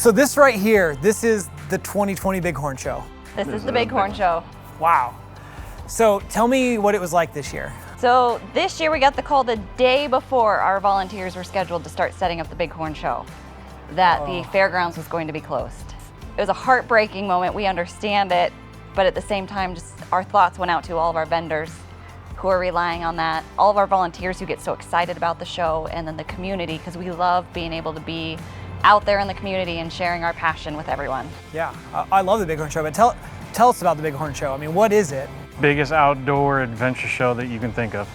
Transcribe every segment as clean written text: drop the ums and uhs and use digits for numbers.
So this right here, this is the 2020 Bighorn Show. This is the Bighorn Show. Wow. So tell me what it was like this year. So this year we got the call the day before our volunteers were scheduled to start setting up the Bighorn Show that the fairgrounds was going to be closed. It was a heartbreaking moment. We understand it, but at the same time, just our thoughts went out to all of our vendors who are relying on that, all of our volunteers who get so excited about the show, and then the community, because we love being able to be out there in the community and sharing our passion with everyone. Yeah, I love the Bighorn Show, but tell us about the Bighorn Show. I mean, what is it? Biggest outdoor adventure show that you can think of.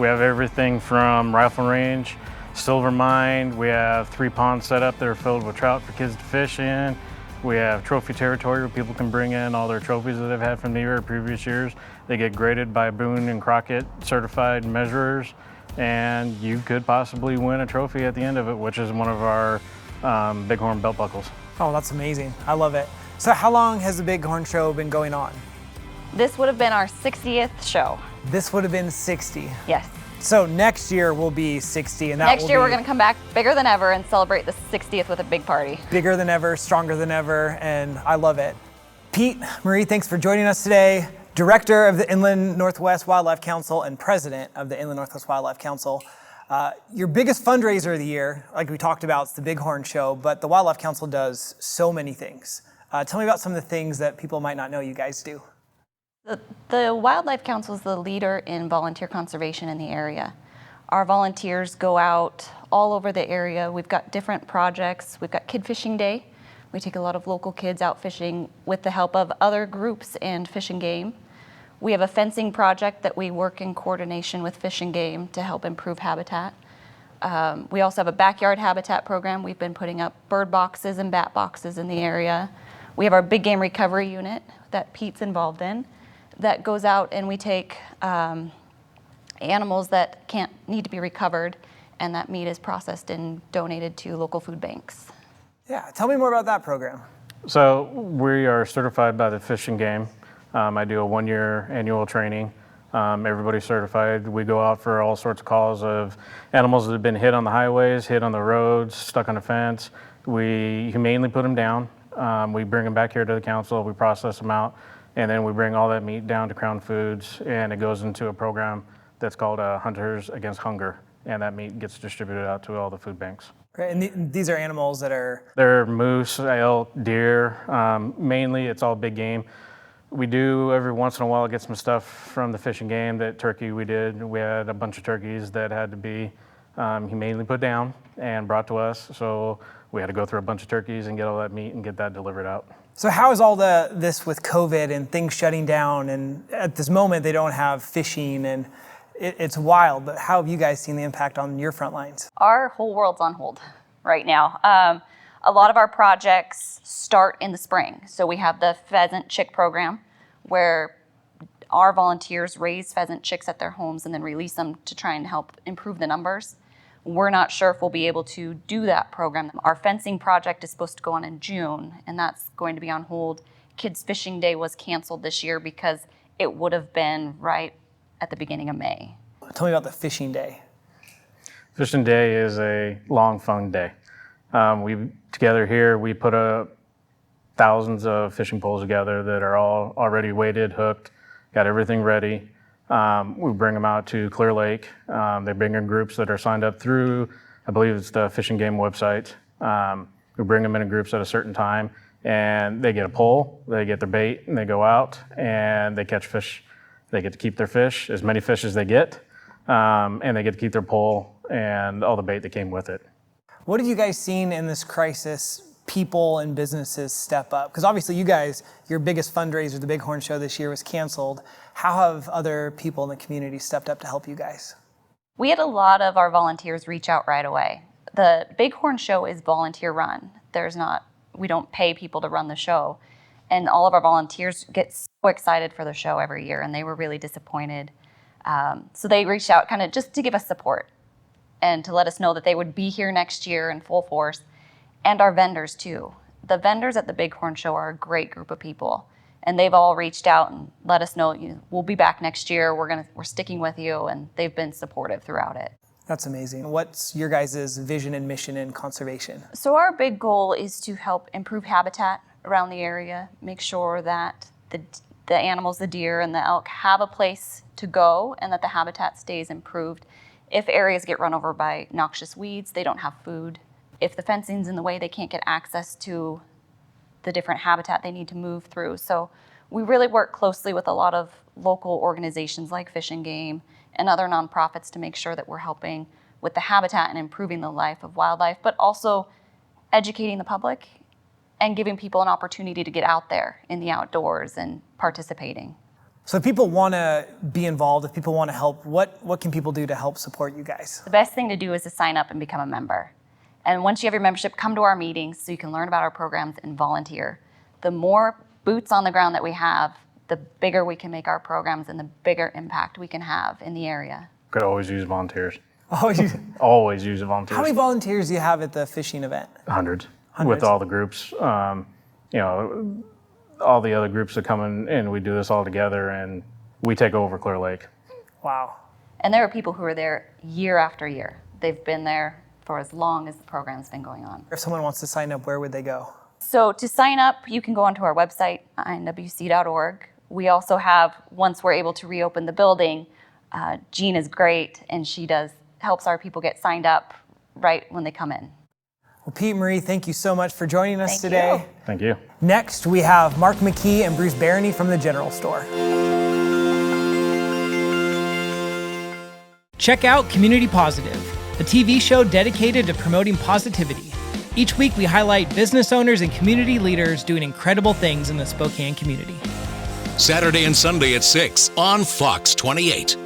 We have everything from rifle range, silver mine, we have 3 ponds set up that are filled with trout for kids to fish in. We have trophy territory where people can bring in all their trophies that they've had from the year or previous years. They get graded by Boone and Crockett certified measurers, and you could possibly win a trophy at the end of it, which is one of our Bighorn belt buckles. Oh, that's amazing. I love it. So how long has the Bighorn Show been going on? This would have been our 60th show. This would have been 60. Yes. So next year will be 60, and that Next year will we're be going to come back bigger than ever and celebrate the 60th with a big party. bigger than ever, stronger than ever, and I love it. Pete, Marie, thanks for joining us today. Director of the Inland Northwest Wildlife Council and President of the Inland Northwest Wildlife Council. Your biggest fundraiser of the year, like we talked about, is the Bighorn Show, but the Wildlife Council does so many things. Tell me about some of the things that people might not know you guys do. The Wildlife Council is the leader in volunteer conservation in the area. Our volunteers go out all over the area. We've got different projects. We've got Kid Fishing Day. We take a lot of local kids out fishing with the help of other groups and Fish and Game. We have a fencing project that we work in coordination with Fish and Game to help improve habitat. We also have a backyard habitat program. We've been putting up bird boxes and bat boxes in the area. We have our big game recovery unit that Pete's involved in that goes out, and we take animals that need to be recovered, and that meat is processed and donated to local food banks. Yeah, tell me more about that program. So we are certified by the Fish and Game. I do a 1-year annual training. Everybody's certified. We go out for all sorts of calls of animals that have been hit on the highways, hit on the roads, stuck on a fence. We humanely put them down. We bring them back here to the council, we process them out, and then we bring all that meat down to Crown Foods, and it goes into a program that's called Hunters Against Hunger, and that meat gets distributed out to all the food banks. Great, and these are animals that are... They're moose, elk, deer, mainly it's all big game. We do every once in a while get some stuff from the Fish and Game. That turkey we did, we had a bunch of turkeys that had to be humanely put down and brought to us, so we had to go through a bunch of turkeys and get all that meat and get that delivered out. So how is all this with COVID and things shutting down, and at this moment they don't have fishing, and it's wild, but how have you guys seen the impact on your front lines? Our whole world's on hold right now. A lot of our projects start in the spring. So we have the pheasant chick program where our volunteers raise pheasant chicks at their homes and then release them to try and help improve the numbers. We're not sure if we'll be able to do that program. Our fencing project is supposed to go on in June, and that's going to be on hold. Kids Fishing Day was canceled this year because it would have been right at the beginning of May. Tell me about the Fishing Day. Fishing Day is a long, fun day. Together here, we put up thousands of fishing poles together that are all already weighted, hooked, got everything ready. We bring them out to Clear Lake. They bring in groups that are signed up through, I believe it's the Fish and Game website. We bring them in groups at a certain time, and they get a pole, they get their bait, and they go out and they catch fish. They get to keep their fish, as many fish as they get, and they get to keep their pole and all the bait that came with it. What have you guys seen in this crisis, people and businesses step up? Because obviously you guys, your biggest fundraiser, the Bighorn Show this year, was canceled. How have other people in the community stepped up to help you guys? We had a lot of our volunteers reach out right away. The Bighorn Show is volunteer run. We don't pay people to run the show. And all of our volunteers get so excited for the show every year, and they were really disappointed. So they reached out kind of just to give us support and to let us know that they would be here next year in full force, and our vendors too. The vendors at the Bighorn Show are a great group of people, and they've all reached out and let us know, we'll be back next year, we're sticking with you, and they've been supportive throughout it. That's amazing. What's your guys' vision and mission in conservation? So our big goal is to help improve habitat around the area, make sure that the animals, the deer and the elk, have a place to go and that the habitat stays improved. If areas get run over by noxious weeds, they don't have food. If the fencing's in the way, they can't get access to the different habitat they need to move through. So we really work closely with a lot of local organizations like Fish and Game and other nonprofits to make sure that we're helping with the habitat and improving the life of wildlife, but also educating the public and giving people an opportunity to get out there in the outdoors and participating. So if people want to be involved, if people want to help, what can people do to help support you guys? The best thing to do is to sign up and become a member. And once you have your membership, come to our meetings so you can learn about our programs and volunteer. The more boots on the ground that we have, the bigger we can make our programs and the bigger impact we can have in the area. Could always use volunteers. Always Use volunteers. How many volunteers do you have at the fishing event? Hundreds. Hundreds? With all the groups. All the other groups that come in and we do this all together and we take over Clear Lake. Wow. And there are people who are there year after year. They've been there for as long as the program's been going on. If someone wants to sign up, where would they go? So to sign up, you can go onto our website, INWC.org. We also have, once we're able to reopen the building, Jean is great and she helps our people get signed up right when they come in. Well, Pete, Marie, thank you so much for joining us Thank today. you. Thank you. Next, we have Mark McKee and Bruce Barony from the General Store. Check out Community Positive, a TV show dedicated to promoting positivity. Each week, we highlight business owners and community leaders doing incredible things in the Spokane community. Saturday and Sunday at 6 on Fox 28.